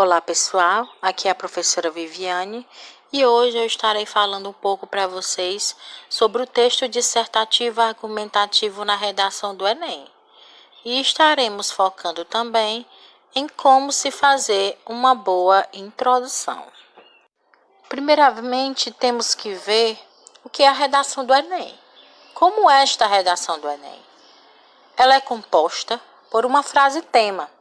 Olá pessoal, aqui é a professora Viviane e hoje eu estarei falando um pouco para vocês sobre o texto dissertativo argumentativo na redação do Enem. E estaremos focando também em como se fazer uma boa introdução. Primeiramente, temos que ver o que é a redação do Enem. Como é esta redação do Enem? Ela é composta por uma frase-tema,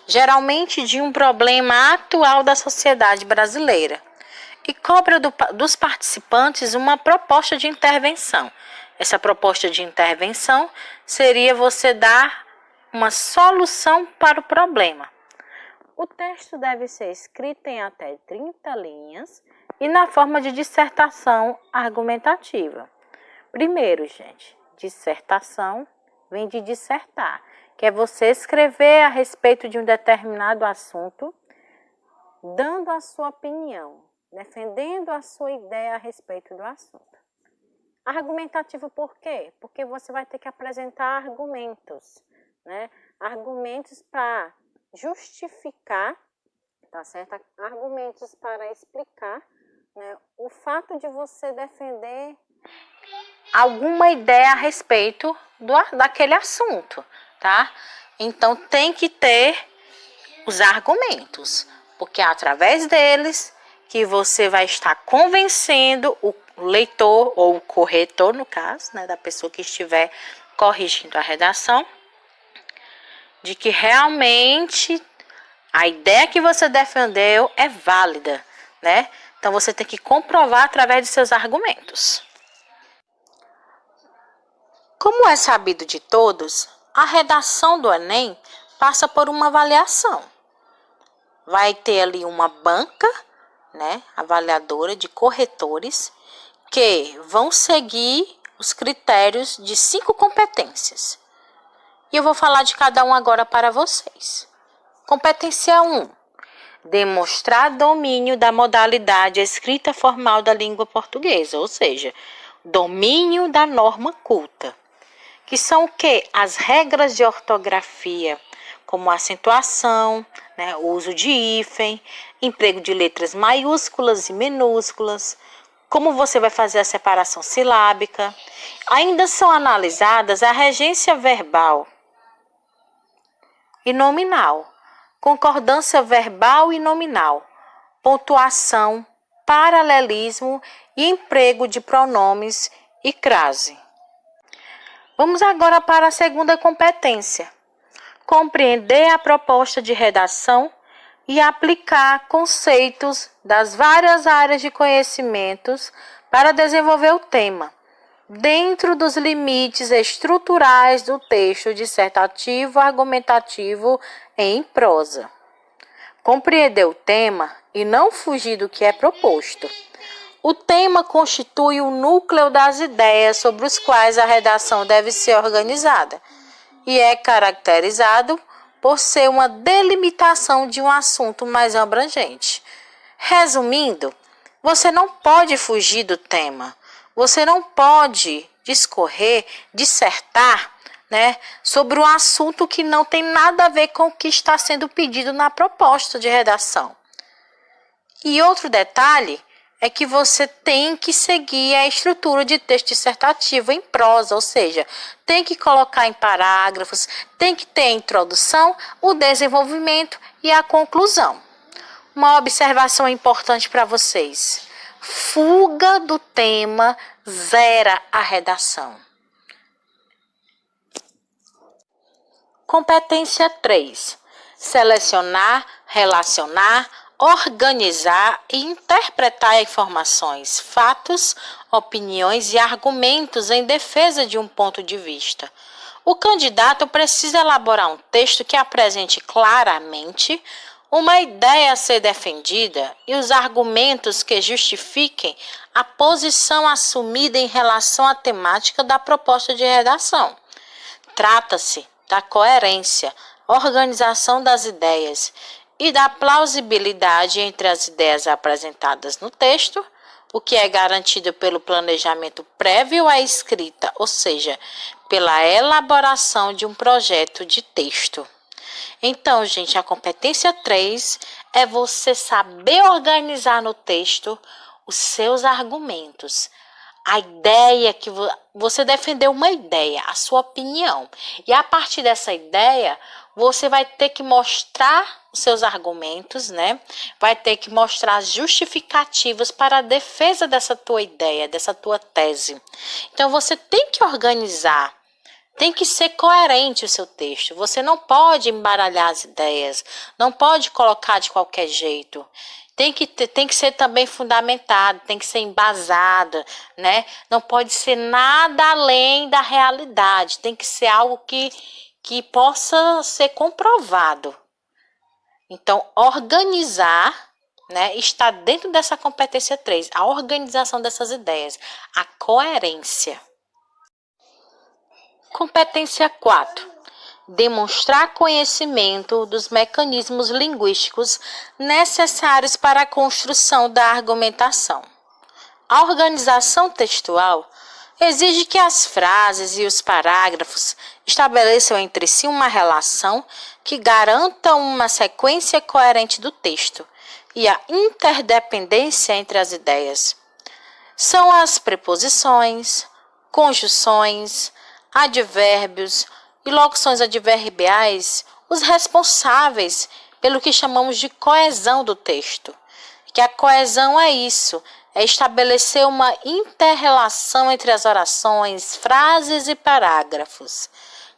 geralmente de um problema atual da sociedade brasileira, e cobra dos participantes uma proposta de intervenção. Essa proposta de intervenção seria você dar uma solução para o problema. O texto deve ser escrito em até 30 linhas e na forma de dissertação argumentativa. Primeiro, gente, dissertação vem de dissertar, que é você escrever a respeito de um determinado assunto, dando a sua opinião, defendendo a sua ideia a respeito do assunto. Argumentativo por quê? Porque você vai ter que apresentar argumentos, né? Argumentos para justificar, tá certo? Argumentos para explicar, né, o fato de você defender alguma ideia a respeito daquele assunto, tá? Então tem que ter os argumentos, porque é através deles que você vai estar convencendo o leitor ou o corretor, no caso, né, da pessoa que estiver corrigindo a redação, de que realmente a ideia que você defendeu é válida, né? Então você tem que comprovar através de seus argumentos. Como é sabido de todos, a redação do Enem passa por uma avaliação. Vai ter ali uma banca, né, avaliadora de corretores, que vão seguir os critérios de 5 competências. E eu vou falar de cada um agora para vocês. Competência 1. Demonstrar domínio da modalidade escrita formal da língua portuguesa, ou seja, domínio da norma culta. Que são o quê? As regras de ortografia, como acentuação, né, o uso de hífen, emprego de letras maiúsculas e minúsculas, como você vai fazer a separação silábica. Ainda são analisadas a regência verbal e nominal, concordância verbal e nominal, pontuação, paralelismo e emprego de pronomes e crase. Vamos agora para a segunda competência. Compreender a proposta de redação e aplicar conceitos das várias áreas de conhecimentos para desenvolver o tema, dentro dos limites estruturais do texto dissertativo argumentativo em prosa. Compreender o tema e não fugir do que é proposto. O tema constitui o núcleo das ideias sobre os quais a redação deve ser organizada e é caracterizado por ser uma delimitação de um assunto mais abrangente. Resumindo, você não pode fugir do tema, você não pode discorrer, dissertar, né, sobre um assunto que não tem nada a ver com o que está sendo pedido na proposta de redação. E outro detalhe é que você tem que seguir a estrutura de texto dissertativo em prosa, ou seja, tem que colocar em parágrafos, tem que ter a introdução, o desenvolvimento e a conclusão. Uma observação importante para vocês: fuga do tema zera a redação. Competência 3. Selecionar, relacionar, organizar e interpretar informações, fatos, opiniões e argumentos em defesa de um ponto de vista. O candidato precisa elaborar um texto que apresente claramente uma ideia a ser defendida e os argumentos que justifiquem a posição assumida em relação à temática da proposta de redação. Trata-se da coerência, organização das ideias e da plausibilidade entre as ideias apresentadas no texto, o que é garantido pelo planejamento prévio à escrita, ou seja, pela elaboração de um projeto de texto. Então, gente, a competência 3 é você saber organizar no texto os seus argumentos. A ideia que você defendeu uma ideia, a sua opinião. E a partir dessa ideia, você vai ter que mostrar os seus argumentos, né? Vai ter que mostrar as justificativas para a defesa dessa tua ideia, dessa tua tese. Então, você tem que organizar. Tem que ser coerente o seu texto. Você não pode embaralhar as ideias. Não pode colocar de qualquer jeito. Tem que ser também fundamentado, tem que ser embasado, né? Não pode ser nada além da realidade. Tem que ser algo que possa ser comprovado. Então, organizar, né, está dentro dessa competência 3. A organização dessas ideias. A coerência. Competência 4. Demonstrar conhecimento dos mecanismos linguísticos necessários para a construção da argumentação. A organização textual exige que as frases e os parágrafos estabeleçam entre si uma relação que garanta uma sequência coerente do texto e a interdependência entre as ideias. São as preposições, conjunções, advérbios e locuções adverbiais os responsáveis pelo que chamamos de coesão do texto. Que a coesão é isso, é estabelecer uma inter-relação entre as orações, frases e parágrafos.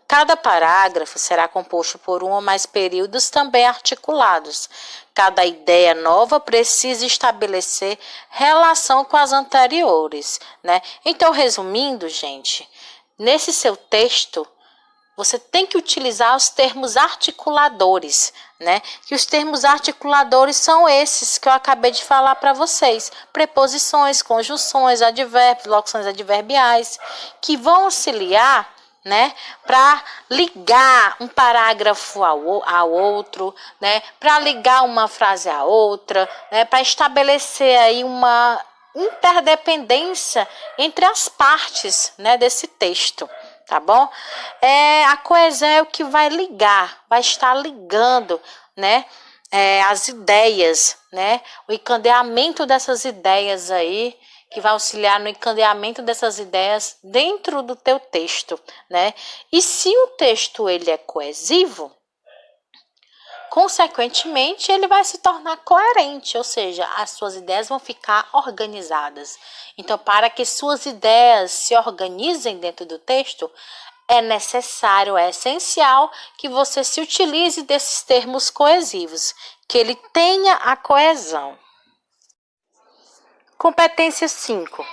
Cada parágrafo será composto por um ou mais períodos também articulados. Cada ideia nova precisa estabelecer relação com as anteriores, né? Então, resumindo, gente, nesse seu texto, você tem que utilizar os termos articuladores, né? Que os termos articuladores são esses que eu acabei de falar para vocês. Preposições, conjunções, advérbios, locuções adverbiais, que vão auxiliar, né? Para ligar um parágrafo ao outro, né? Para ligar uma frase à outra, né? Para estabelecer aí uma interdependência entre as partes, né, desse texto. Tá bom? A coesão é o que vai ligar, vai estar ligando, né? As ideias, né? O encadeamento dessas ideias aí, que vai auxiliar no encadeamento dessas ideias dentro do teu texto, né? E se o texto ele é coesivo, consequentemente, ele vai se tornar coerente, ou seja, as suas ideias vão ficar organizadas. Então, para que suas ideias se organizem dentro do texto, é necessário, é essencial que você se utilize desses termos coesivos, que ele tenha a coesão. Competência 5.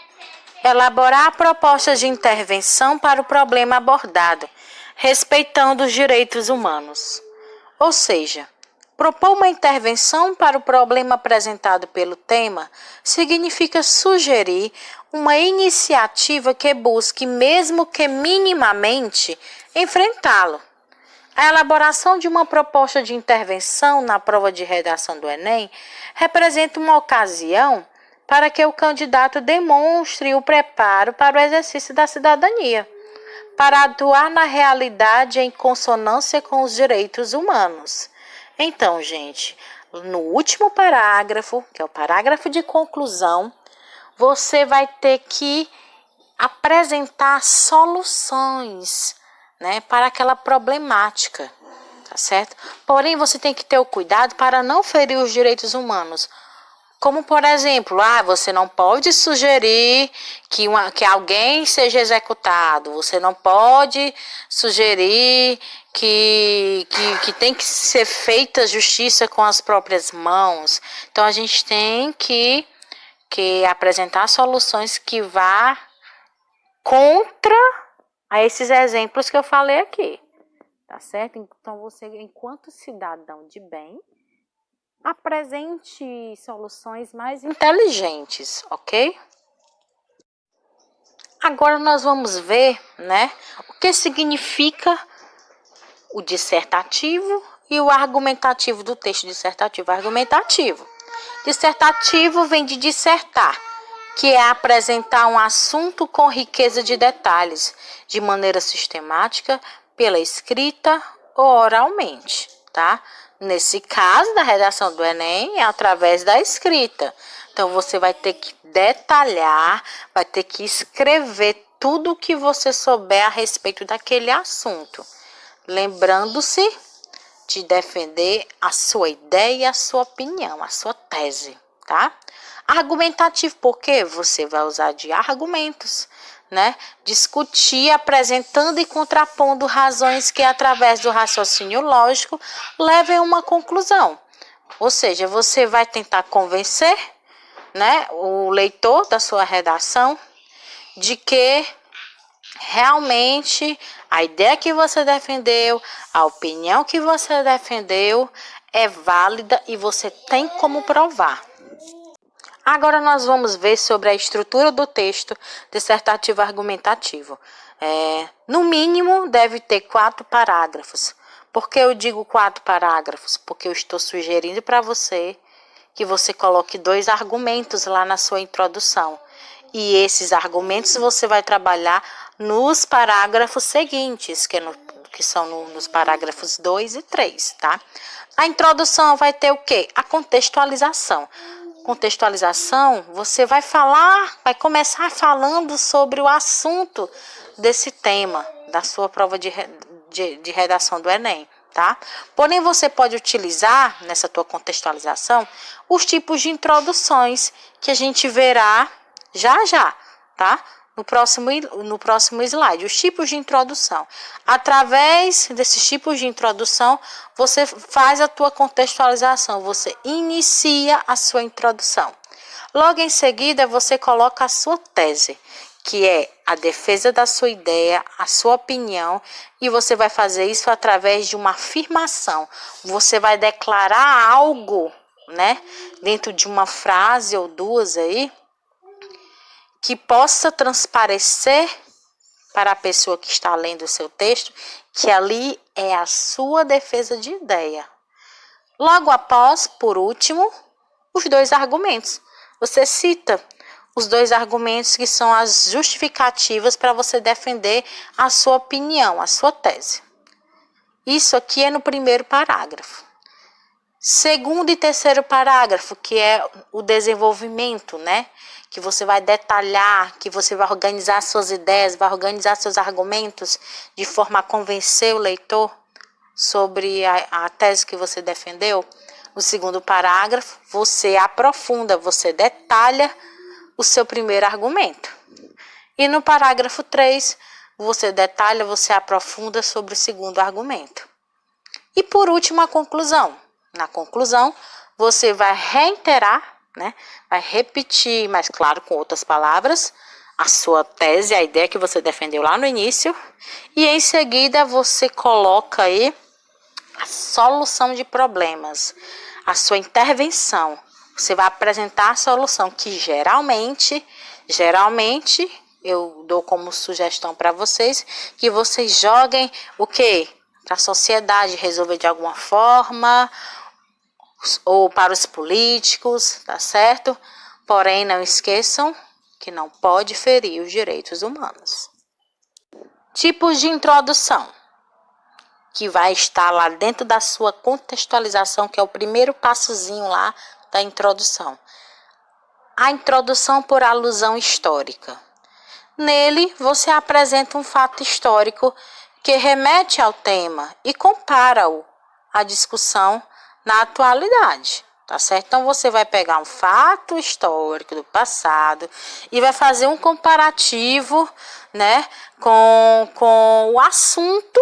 Elaborar propostas de intervenção para o problema abordado, respeitando os direitos humanos. Ou seja, propor uma intervenção para o problema apresentado pelo tema significa sugerir uma iniciativa que busque, mesmo que minimamente, enfrentá-lo. A elaboração de uma proposta de intervenção na prova de redação do Enem representa uma ocasião para que o candidato demonstre o preparo para o exercício da cidadania, para atuar na realidade em consonância com os direitos humanos. Então, gente, no último parágrafo, que é o parágrafo de conclusão, você vai ter que apresentar soluções, né, para aquela problemática, tá certo? Porém, você tem que ter o cuidado para não ferir os direitos humanos. Como, por exemplo, você não pode sugerir que alguém seja executado. Você não pode sugerir que tem que ser feita justiça com as próprias mãos. Então, a gente tem que apresentar soluções que vá contra a esses exemplos que eu falei aqui. Tá certo? Então, você, enquanto cidadão de bem, apresente soluções mais inteligentes, ok? Agora nós vamos ver, né, o que significa o dissertativo e o argumentativo do texto dissertativo argumentativo. Dissertativo vem de dissertar, que é apresentar um assunto com riqueza de detalhes, de maneira sistemática, pela escrita ou oralmente. tá? Nesse caso da redação do Enem, é através da escrita. Então, você vai ter que detalhar, vai ter que escrever tudo o que você souber a respeito daquele assunto. Lembrando-se de defender a sua ideia e a sua opinião, a sua tese, tá? Argumentativo, porque você vai usar de argumentos, né? Discutir, apresentando e contrapondo razões que, através do raciocínio lógico, levem a uma conclusão. Ou seja, você vai tentar convencer, né, o leitor da sua redação de que realmente a ideia que você defendeu, a opinião que você defendeu é válida e você tem como provar. Agora nós vamos ver sobre a estrutura do texto dissertativo argumentativo. No mínimo, deve ter 4 parágrafos. Por que eu digo 4 parágrafos? Porque eu estou sugerindo para você que você coloque 2 argumentos lá na sua introdução. E esses argumentos você vai trabalhar nos parágrafos seguintes, que são nos parágrafos 2 e 3, tá? A introdução vai ter o quê? A contextualização. Contextualização, você vai começar falando sobre o assunto desse tema, da sua prova de redação do Enem, tá? Porém, você pode utilizar, nessa tua contextualização, os tipos de introduções que a gente verá já, tá? No próximo slide, os tipos de introdução. Através desses tipos de introdução, você faz a tua contextualização, você inicia a sua introdução. Logo em seguida, você coloca a sua tese, que é a defesa da sua ideia, a sua opinião, e você vai fazer isso através de uma afirmação. Você vai declarar algo, né, dentro de uma frase ou duas aí, que possa transparecer para a pessoa que está lendo o seu texto que ali é a sua defesa de ideia. Logo após, por último, os 2 argumentos. Você cita os 2 argumentos que são as justificativas para você defender a sua opinião, a sua tese. Isso aqui é no primeiro parágrafo. Segundo e terceiro parágrafo, que é o desenvolvimento, né? Que você vai detalhar, que você vai organizar suas ideias, vai organizar seus argumentos de forma a convencer o leitor sobre a tese que você defendeu. No segundo parágrafo, você aprofunda, você detalha o seu primeiro argumento. E no parágrafo 3, você detalha, você aprofunda sobre o segundo argumento. E por último, a conclusão. Na conclusão, você vai reiterar, né? Vai repetir, mas claro, com outras palavras, a sua tese, a ideia que você defendeu lá no início. E em seguida, você coloca aí a solução de problemas, a sua intervenção. Você vai apresentar a solução que geralmente, eu dou como sugestão para vocês que vocês joguem o quê? Para a sociedade resolver de alguma forma, ou para os políticos, tá certo? Porém, não esqueçam que não pode ferir os direitos humanos. Tipos de introdução, que vai estar lá dentro da sua contextualização, que é o primeiro passozinho lá da introdução. A introdução por alusão histórica. Nele, você apresenta um fato histórico que remete ao tema e compara-o à discussão na atualidade, tá certo? Então, você vai pegar um fato histórico do passado e vai fazer um comparativo, né, com o assunto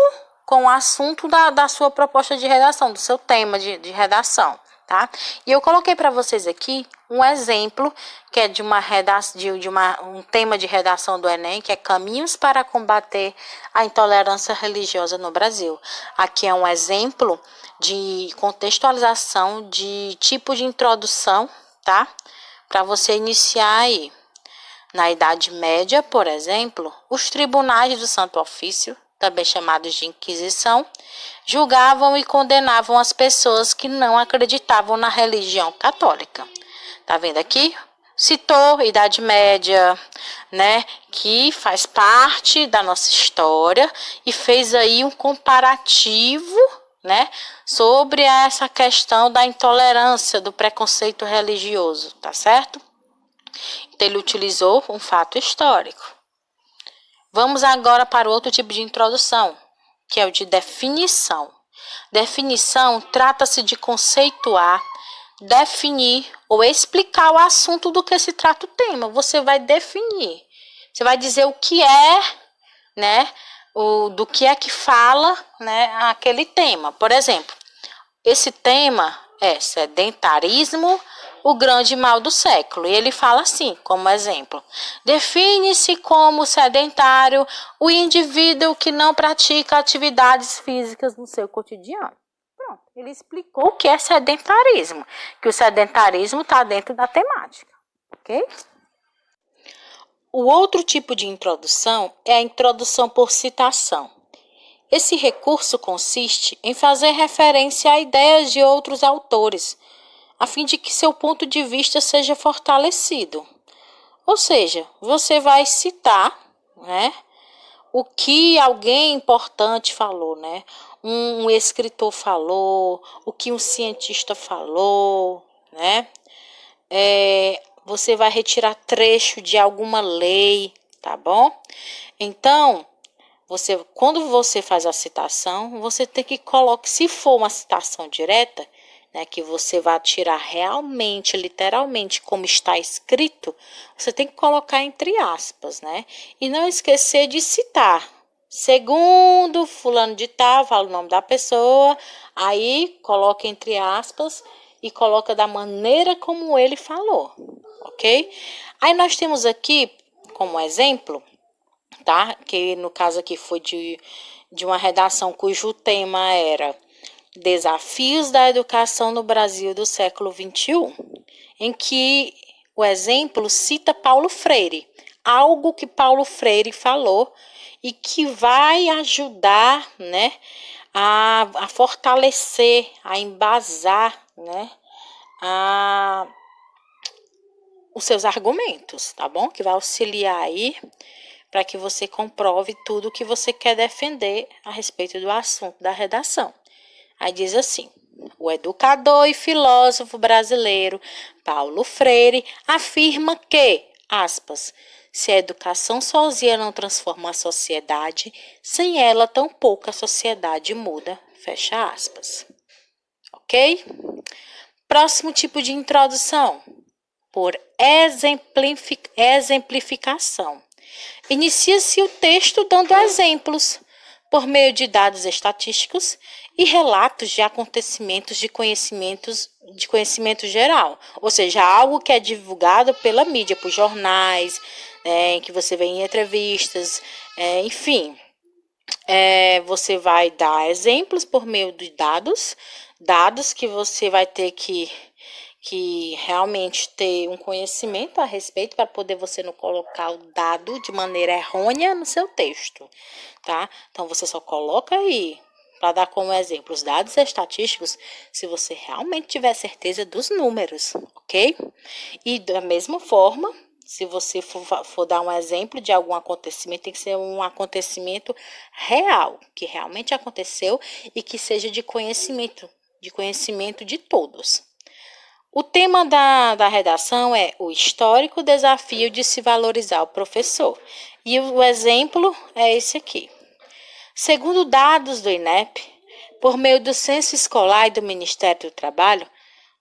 da sua proposta de redação, do seu tema de redação, tá? E eu coloquei para vocês aqui um exemplo que é de um tema de redação do Enem, que é Caminhos para combater a intolerância religiosa no Brasil. Aqui é um exemplo de contextualização de tipo de introdução, tá? Para você iniciar aí. Na Idade Média, por exemplo, os tribunais do Santo Ofício, também chamados de Inquisição, julgavam e condenavam as pessoas que não acreditavam na religião católica. Tá vendo aqui? Citou Idade Média, né, que faz parte da nossa história e fez aí um comparativo, né, sobre essa questão da intolerância, do preconceito religioso, tá certo? Então, ele utilizou um fato histórico. Vamos agora para o outro tipo de introdução, que é o de definição. Definição trata-se de conceituar, definir ou explicar o assunto do que se trata o tema. Você vai definir, você vai dizer o que é, né, do que é que fala, né, aquele tema. Por exemplo, esse tema é sedentarismo, o grande mal do século. E ele fala assim, como exemplo: define-se como sedentário o indivíduo que não pratica atividades físicas no seu cotidiano. Pronto, ele explicou o que é sedentarismo, que o sedentarismo está dentro da temática, ok? O outro tipo de introdução é a introdução por citação. Esse recurso consiste em fazer referência a ideias de outros autores, a fim de que seu ponto de vista seja fortalecido. Ou seja, você vai citar, né, o que alguém importante falou, né? Um escritor falou, o que um cientista falou, né? Você vai retirar trecho de alguma lei, tá bom? Então, quando você faz a citação, você tem que colocar, se for uma citação direta, né, que você vai tirar realmente, literalmente, como está escrito, você tem que colocar entre aspas, né? E não esquecer de citar. Segundo fulano de tal, fala o nome da pessoa, aí coloca entre aspas e coloca da maneira como ele falou, ok? Aí nós temos aqui, como exemplo, tá? Que no caso aqui foi de uma redação cujo tema era Desafios da Educação no Brasil do século XXI, em que o exemplo cita Paulo Freire, algo que Paulo Freire falou e que vai ajudar, né, a fortalecer, a embasar, né, os seus argumentos, tá bom? Que vai auxiliar aí para que você comprove tudo o que você quer defender a respeito do assunto da redação. Aí diz assim: o educador e filósofo brasileiro Paulo Freire afirma que, aspas, se a educação sozinha não transforma a sociedade, sem ela tampouco a sociedade muda, fecha aspas. Ok? Próximo tipo de introdução, por exemplificação. Inicia-se o texto dando exemplos, por meio de dados estatísticos e relatos de acontecimentos de conhecimento geral, ou seja, algo que é divulgado pela mídia, por jornais, em que você vê em entrevistas, enfim. Você vai dar exemplos por meio de dados que você vai ter que realmente ter um conhecimento a respeito para poder você não colocar o dado de maneira errônea no seu texto, tá? Então, você só coloca aí, para dar como exemplo, os dados estatísticos, se você realmente tiver certeza dos números, ok? E da mesma forma, se você for dar um exemplo de algum acontecimento, tem que ser um acontecimento real, que realmente aconteceu e que seja de conhecimento de todos. O tema da redação é o histórico desafio de se valorizar o professor. E o exemplo é esse aqui. Segundo dados do INEP, por meio do Censo Escolar e do Ministério do Trabalho,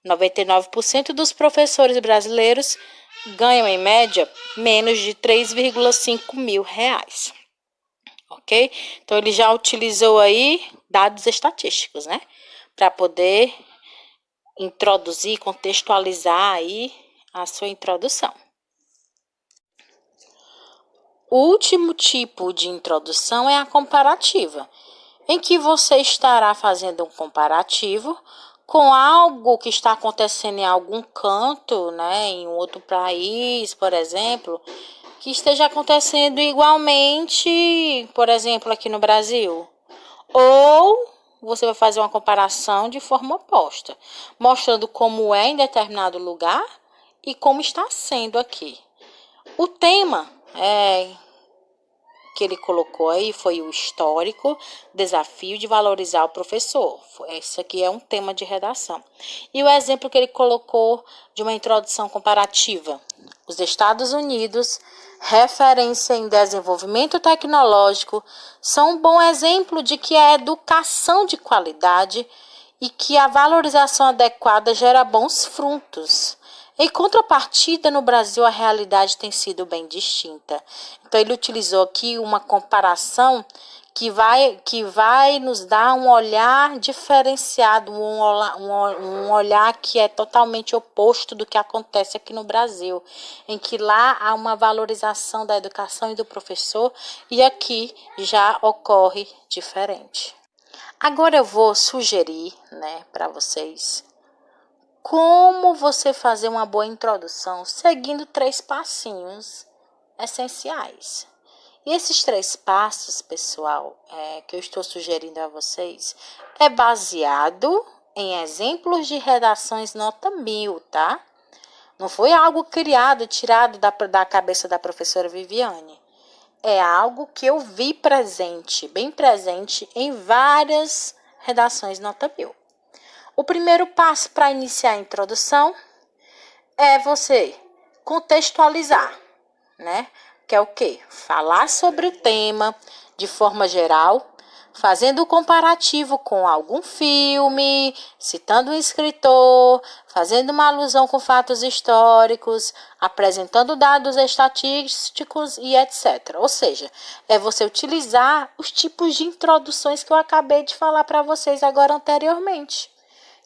99% dos professores brasileiros ganham, em média, menos de 3,5 mil reais. Ok? Então, ele já utilizou aí dados estatísticos, né? Para poder introduzir, contextualizar aí a sua introdução. O último tipo de introdução é a comparativa, em que você estará fazendo um comparativo com algo que está acontecendo em algum canto, né, em um outro país, por exemplo, que esteja acontecendo igualmente, por exemplo, aqui no Brasil. Ou você vai fazer uma comparação de forma oposta, mostrando como é em determinado lugar e como está sendo aqui. O tema que ele colocou aí foi o histórico, desafio de valorizar o professor. Esse aqui é um tema de redação. E o exemplo que ele colocou de uma introdução comparativa. Os Estados Unidos, referência em desenvolvimento tecnológico, são um bom exemplo de que a educação de qualidade e que a valorização adequada gera bons frutos. Em contrapartida, no Brasil, a realidade tem sido bem distinta. Então, ele utilizou aqui uma comparação que vai nos dar um olhar diferenciado, um olhar que é totalmente oposto do que acontece aqui no Brasil, em que lá há uma valorização da educação e do professor, e aqui já ocorre diferente. Agora eu vou sugerir, para vocês como você fazer uma boa introdução seguindo 3 passinhos essenciais. E esses 3 passos, pessoal, que eu estou sugerindo a vocês, é baseado em exemplos de redações nota 1000, tá? Não foi algo criado, tirado da cabeça da professora Viviane. É algo que eu vi presente, bem presente, em várias redações nota 1000. O primeiro passo para iniciar a introdução é você contextualizar, Que é o quê? Falar sobre o tema de forma geral, fazendo o comparativo com algum filme, citando um escritor, fazendo uma alusão com fatos históricos, apresentando dados estatísticos e etc. Ou seja, é você utilizar os tipos de introduções que eu acabei de falar para vocês agora anteriormente,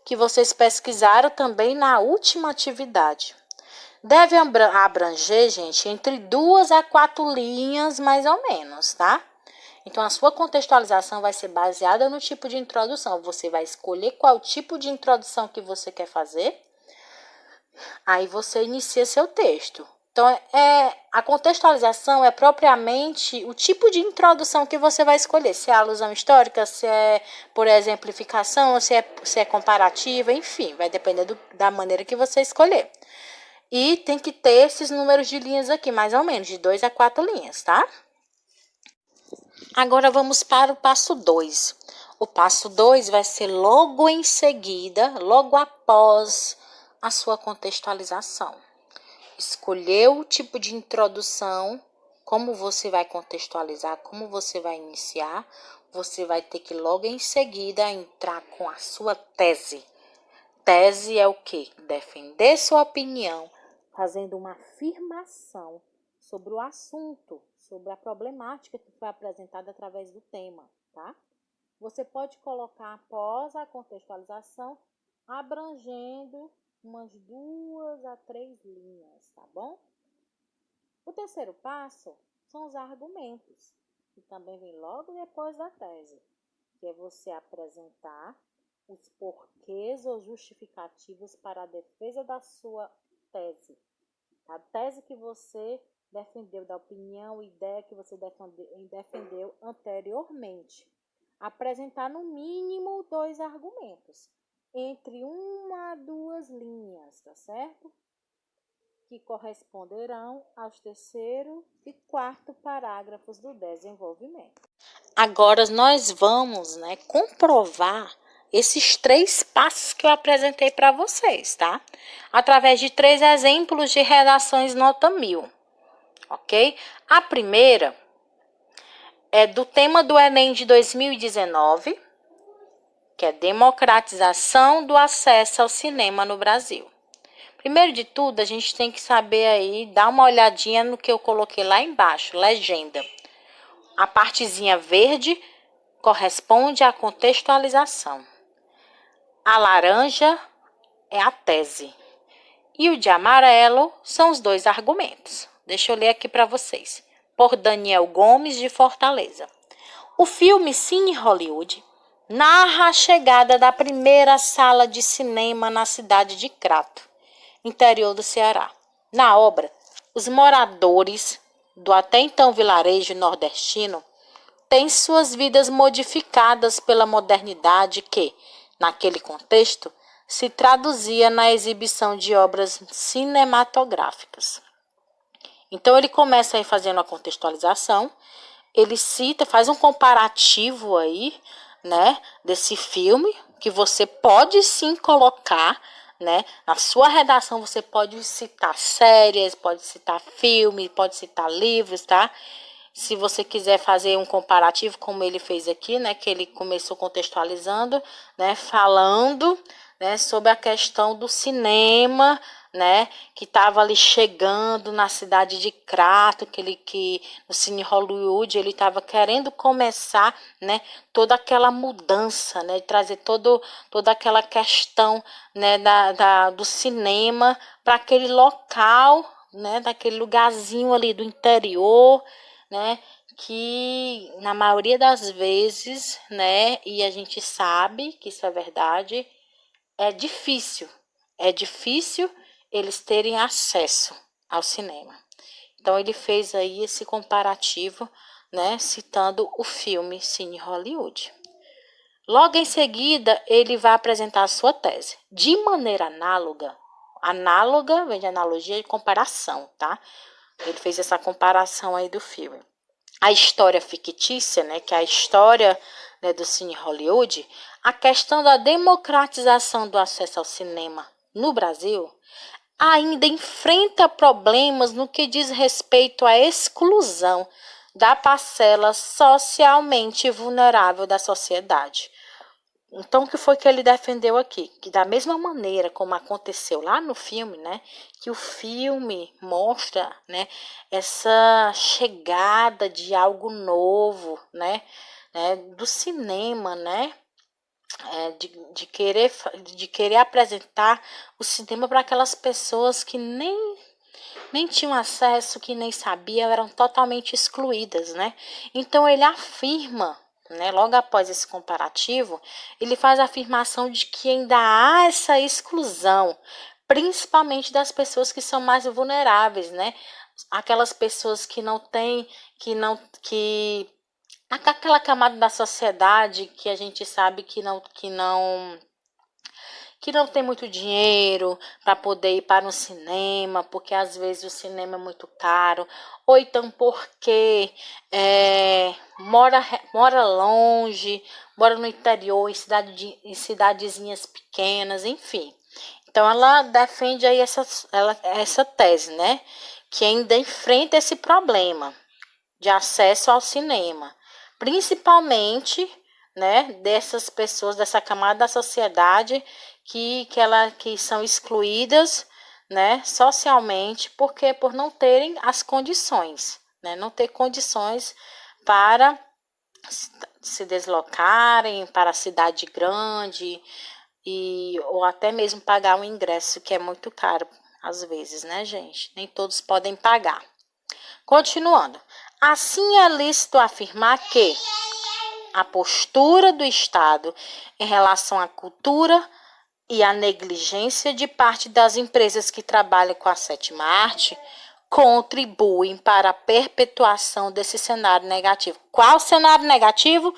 que vocês pesquisaram também na última atividade. Deve abranger, gente, entre 2 a 4 linhas, mais ou menos, tá? Então, a sua contextualização vai ser baseada no tipo de introdução. Você vai escolher qual tipo de introdução que você quer fazer. Aí, você inicia seu texto. Então, a contextualização é propriamente o tipo de introdução que você vai escolher. Se é alusão histórica, se é por exemplificação, se é comparativa, enfim. Vai depender da maneira que você escolher. E tem que ter esses números de linhas aqui, mais ou menos, de 2 a 4 linhas, tá? Agora vamos para o passo 2. O passo 2 vai ser logo em seguida, logo após a sua contextualização. Escolheu o tipo de introdução, como você vai contextualizar, como você vai iniciar, você vai ter que logo em seguida entrar com a sua tese. Tese é o quê? Defender sua opinião, fazendo uma afirmação sobre o assunto, sobre a problemática que foi apresentada através do tema, tá? Você pode colocar após a contextualização, abrangendo umas 2 a 3 linhas, tá bom? O terceiro passo são os argumentos, que também vem logo depois da tese, que é você apresentar os porquês ou justificativos para a defesa da sua tese. A tese que você defendeu, da opinião, ideia que você defendeu anteriormente. Apresentar no mínimo 2 argumentos, entre 1 a 2 linhas, tá certo? Que corresponderão aos 3º e 4º parágrafos do desenvolvimento. Agora nós vamos, comprovar esses 3 passos que eu apresentei para vocês, tá? Através de 3 exemplos de redações nota 1000, ok? A primeira é do tema do Enem de 2019, que é democratização do acesso ao cinema no Brasil. Primeiro de tudo, a gente tem que saber aí, dar uma olhadinha no que eu coloquei lá embaixo, legenda. A partezinha verde corresponde à contextualização. A laranja é a tese. E o de amarelo são os 2 argumentos. Deixa eu ler aqui para vocês. Por Daniel Gomes, de Fortaleza. O filme Cine Hollywood narra a chegada da primeira sala de cinema na cidade de Crato, interior do Ceará. Na obra, os moradores do até então vilarejo nordestino têm suas vidas modificadas pela modernidade que, naquele contexto, se traduzia na exibição de obras cinematográficas. Então, ele começa aí fazendo a contextualização, ele cita, faz um comparativo aí, né, desse filme, que você pode sim colocar, né, na sua redação. Você pode citar séries, pode citar filmes, pode citar livros, tá? Se você quiser fazer um comparativo, como ele fez aqui, né, que ele começou contextualizando, né, falando, né, sobre a questão do cinema, né, que estava ali chegando na cidade de Crato, que no Cine Hollywood ele estava querendo começar, né, toda aquela mudança, né, trazer toda aquela questão, né, do cinema para aquele local, né, daquele lugarzinho ali do interior, né, que na maioria das vezes, né, e a gente sabe que isso é verdade, é difícil eles terem acesso ao cinema. Então ele fez aí esse comparativo, né, citando o filme Cine Hollywood. Logo em seguida, ele vai apresentar a sua tese. De maneira análoga vem de analogia e comparação, tá? Ele fez essa comparação aí do filme. A história fictícia, né, que é a história, né, do Cine Hollywood, a questão da democratização do acesso ao cinema no Brasil ainda enfrenta problemas no que diz respeito à exclusão da parcela socialmente vulnerável da sociedade. Então, o que foi que ele defendeu aqui? Que da mesma maneira como aconteceu lá no filme, né, que o filme mostra, né, essa chegada de algo novo, né, do cinema, né, de querer apresentar o cinema para aquelas pessoas que nem tinham acesso, que nem sabiam, eram totalmente excluídas, né? Então ele afirma, né, logo após esse comparativo, ele faz a afirmação de que ainda há essa exclusão, principalmente das pessoas que são mais vulneráveis, né? Aquelas pessoas que não têm, que aquela camada da sociedade que a gente sabe que não tem muito dinheiro para poder ir para um cinema, porque às vezes o cinema é muito caro, ou então porque mora longe, mora no interior, em cidadezinhas pequenas, enfim. Então ela defende aí essa tese, né, que ainda enfrenta esse problema de acesso ao cinema, principalmente, né, dessas pessoas, dessa camada da sociedade que são excluídas, né, socialmente, porque por não terem as condições, né, não ter condições para se deslocarem para a cidade grande ou até mesmo pagar um ingresso que é muito caro às vezes, né, gente? Nem todos podem pagar. Continuando. Assim é lícito afirmar que a postura do Estado em relação à cultura e a negligência de parte das empresas que trabalham com a sétima arte contribuem para a perpetuação desse cenário negativo. Qual cenário negativo?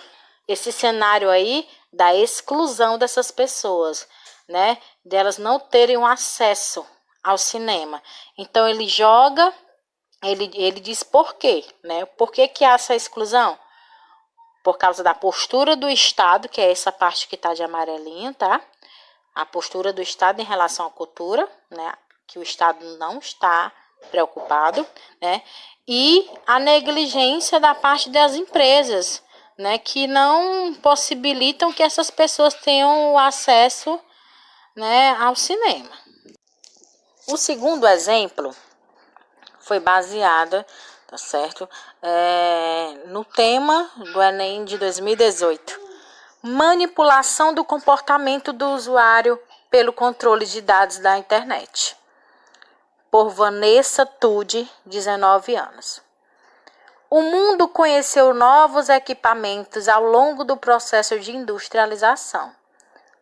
Esse cenário aí da exclusão dessas pessoas, né? Delas não terem um acesso ao cinema. Então ele diz por quê, né? Por que há essa exclusão? Por causa da postura do Estado, que é essa parte que está de amarelinho, tá? A postura do Estado em relação à cultura, né? Que o Estado não está preocupado, né? E a negligência da parte das empresas, né? Que não possibilitam que essas pessoas tenham o acesso, né, ao cinema. O segundo exemplo foi baseada, tá certo? No tema do Enem de 2018. Manipulação do comportamento do usuário pelo controle de dados da internet. Por Vanessa Tude, 19 anos. O mundo conheceu novos equipamentos ao longo do processo de industrialização,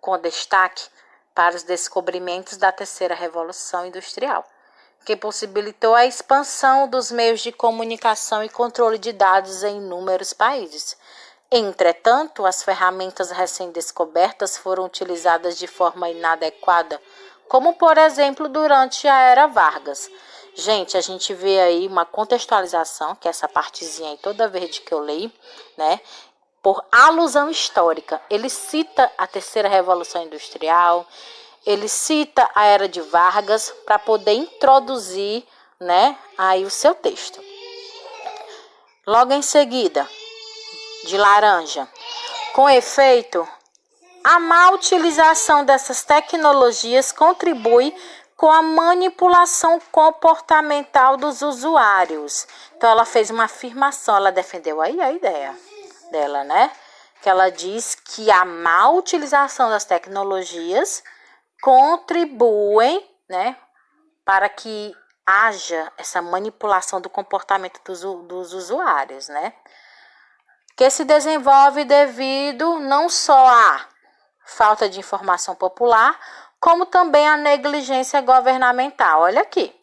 com destaque para os descobrimentos da terceira revolução industrial, que possibilitou a expansão dos meios de comunicação e controle de dados em inúmeros países. Entretanto, as ferramentas recém-descobertas foram utilizadas de forma inadequada, como, por exemplo, durante a Era Vargas, Gente, a gente vê aí uma contextualização, que é essa partezinha aí toda verde que eu leio, né? Por alusão histórica. Ele cita a terceira revolução industrial, ele cita a era de Vargas para poder introduzir, né, aí o seu texto. Logo em seguida, de laranja. Com efeito, a má utilização dessas tecnologias contribui com a manipulação comportamental dos usuários. Então, ela fez uma afirmação, ela defendeu aí a ideia dela, né? Que ela diz que a má utilização das tecnologias contribuem, né, para que haja essa manipulação do comportamento dos usuários, né? Que se desenvolve devido não só à falta de informação popular, como também à negligência governamental. Olha aqui,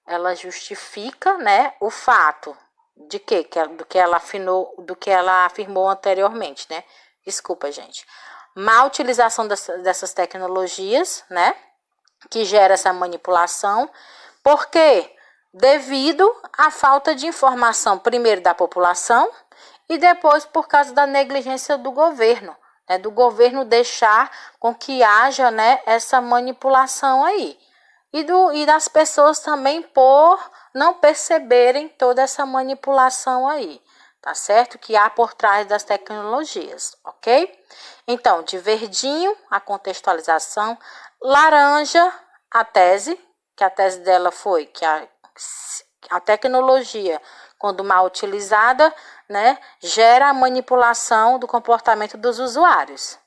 ela justifica, né, o fato de do que ela afirmou anteriormente, né? Desculpa, gente. Má utilização dessas tecnologias, né, que gera essa manipulação. Por quê? Devido à falta de informação, primeiro da população e depois por causa da negligência do governo, né, do governo deixar com que haja, né, essa manipulação aí. E das pessoas também por não perceberem toda essa manipulação aí, tá certo? Que há por trás das tecnologias, ok? Então, de verdinho, a contextualização, laranja, a tese, que a tese dela foi que a tecnologia, quando mal utilizada, né, gera a manipulação do comportamento dos usuários.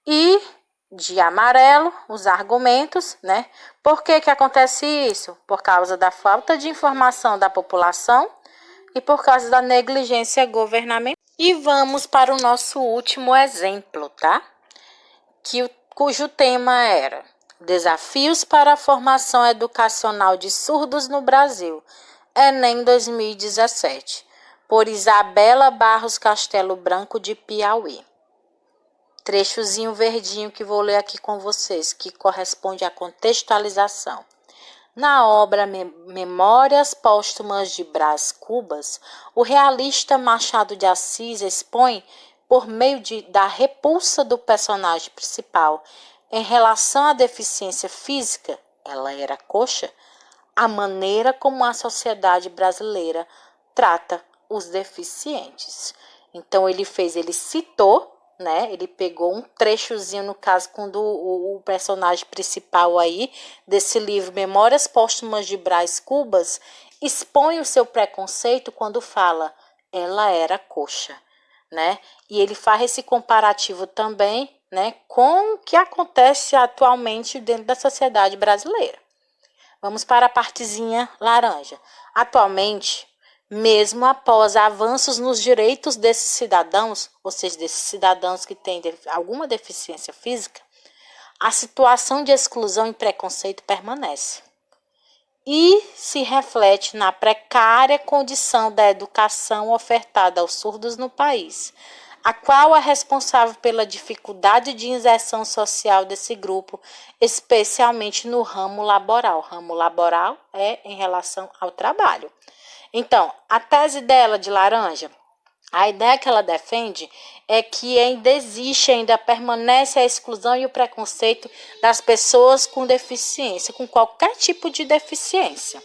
E de amarelo, os argumentos, né? Por que acontece isso? Por causa da falta de informação da população e por causa da negligência governamental. E vamos para o nosso último exemplo, tá? Cujo tema era Desafios para a Formação Educacional de Surdos no Brasil, Enem 2017, por Isabela Barros Castelo Branco, de Piauí. Trechozinho verdinho que vou ler aqui com vocês, que corresponde à contextualização. Na obra Memórias Póstumas de Brás Cubas, o realista Machado de Assis expõe, por meio da repulsa do personagem principal em relação à deficiência física, ela era coxa, a maneira como a sociedade brasileira trata os deficientes. Então ele citou, né? Ele pegou um trechozinho, no caso, quando o personagem principal aí desse livro, Memórias Póstumas de Brás Cubas, expõe o seu preconceito quando fala, ela era coxa, né? E ele faz esse comparativo também, né, com o que acontece atualmente dentro da sociedade brasileira. Vamos para a partezinha laranja. Atualmente, mesmo após avanços nos direitos desses cidadãos, ou seja, desses cidadãos que têm alguma deficiência física, a situação de exclusão e preconceito permanece. E se reflete na precária condição da educação ofertada aos surdos no país, a qual é responsável pela dificuldade de inserção social desse grupo, especialmente no ramo laboral. O ramo laboral é em relação ao trabalho. Então, a tese dela de laranja, a ideia que ela defende é que ainda permanece a exclusão e o preconceito das pessoas com deficiência, com qualquer tipo de deficiência.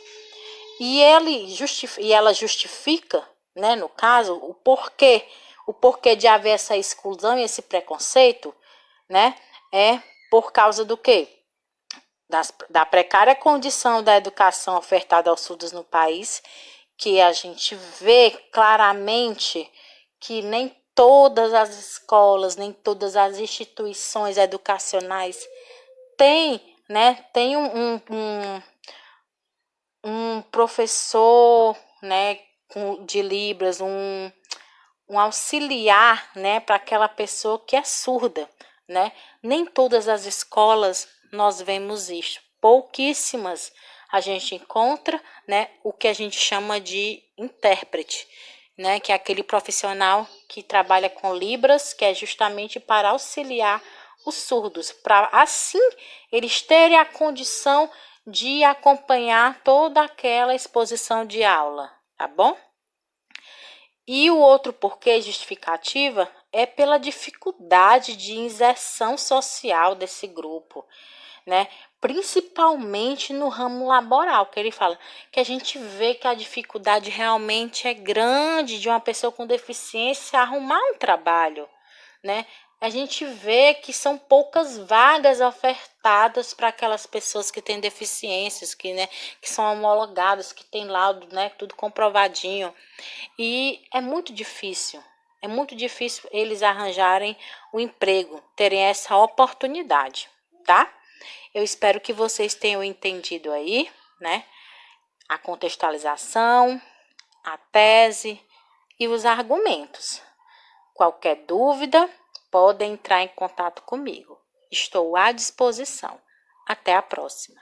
E ela justifica, né, no caso, o porquê de haver essa exclusão e esse preconceito, né, é por causa do quê? Da precária condição da educação ofertada aos surdos no país, que a gente vê claramente que nem todas as escolas, nem todas as instituições educacionais têm, né, tem um professor, né, de Libras, um auxiliar, né, para aquela pessoa que é surda, né? Nem todas as escolas nós vemos isso, pouquíssimas a gente encontra, né, o que a gente chama de intérprete, né, que é aquele profissional que trabalha com Libras, que é justamente para auxiliar os surdos, para assim eles terem a condição de acompanhar toda aquela exposição de aula, tá bom? E o outro porquê justificativa é pela dificuldade de inserção social desse grupo, né? Principalmente no ramo laboral, que ele fala que a gente vê que a dificuldade realmente é grande de uma pessoa com deficiência arrumar um trabalho, né? A gente vê que são poucas vagas ofertadas para aquelas pessoas que têm deficiências, que são homologadas, que têm laudo, né, tudo comprovadinho. E é muito difícil eles arranjarem o emprego, terem essa oportunidade, tá? Eu espero que vocês tenham entendido aí, né, a contextualização, a tese e os argumentos. Qualquer dúvida, podem entrar em contato comigo. Estou à disposição. Até a próxima.